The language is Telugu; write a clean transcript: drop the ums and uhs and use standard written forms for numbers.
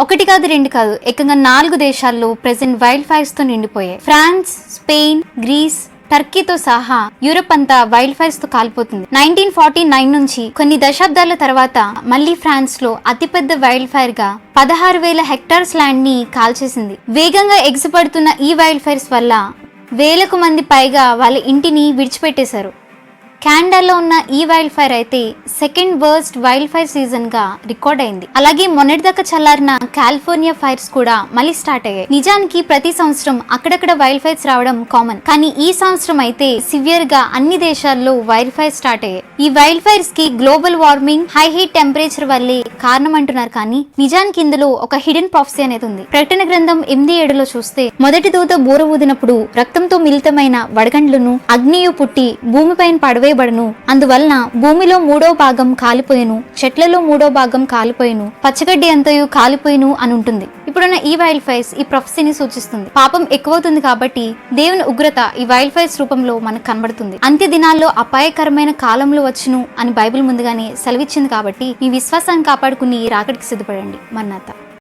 ఒకటి కాదు రెండు కాదు ఏకంగా 4 దేశాల్లో ప్రెసెంట్ వైల్డ్ ఫైర్స్ తో నిండిపోయాయి. ఫ్రాన్స్, స్పెయిన్, గ్రీస్, టర్కీతో సహా యూరప్ అంతా వైల్డ్ ఫైర్స్ తో కాలిపోతుంది. 1949 నుంచి కొన్ని దశాబ్దాల తర్వాత మళ్లీ ఫ్రాన్స్ లో అతిపెద్ద వైల్డ్ ఫైర్ గా 16,000 హెక్టార్స్ ల్యాండ్ ని కాల్చేసింది. వేగంగా ఎగిసిపడుతున్న ఈ వైల్డ్ ఫైర్స్ వల్ల వేలకు మంది పైగా వాళ్ళ ఇంటిని విడిచిపెట్టేశారు. కెనడాలో ఉన్న ఈ వైల్డ్ ఫైర్ అయితే second worst wild fire season గా రికార్డ్ అయింది. అలాగే మొన్నటిదాకా చల్లారిన కాలిఫోర్నియా ఫైర్స్ కూడా మళ్ళీ స్టార్ట్ అయ్యాయి. నిజానికి ప్రతి సంవత్సరం అక్కడక్కడ వైల్డ్ ఫైర్స్ రావడం కామన్, కానీ ఈ సంవత్సరం అయితే సివియర్ గా అన్ని దేశాల్లో వైల్డ్ ఫైర్ స్టార్ట్ అయ్యాయి. ఈ వైల్డ్ ఫైర్స్ కి global warming, high heat temperature వల్లే కారణం అంటున్నారు, కానీ నిజానికి ఇందులో ఒక హిడెన్ ప్రాఫెసీ అనేది ఉంది. ప్రకటన గ్రంథం 8:7 చూస్తే, మొదటి దూత బూర ఊదినప్పుడు రక్తంతో మిళితమైన వడగండ్లను అగ్నియు పుట్టి భూమిపైన పడవేయబడును, అందువలన భూమిలో 3వ భాగం కాలిపోయిను, చెట్లలో 3వ భాగం కాలిపోయిను, పచ్చగడ్డి అంతయు కాలిపోయిను అని ఉంటుంది. ఇప్పుడున్న ఈ వైల్డ్ ఫైర్స్ ఈ ప్రొఫెసీని సూచిస్తుంది. పాపం ఎక్కువవుతుంది కాబట్టి దేవుని ఉగ్రత ఈ వైల్డ్ ఫైర్స్ రూపంలో మనకు కనబడుతుంది. అంత్య దినాల్లో అపాయకరమైన కాలంలో వచ్చును అని బైబిల్ ముందుగానే సెలవిచ్చింది. కాబట్టి మీ విశ్వాసాన్ని కాపాడుకుని రాకడికి సిద్ధపడండి. మన్నాత.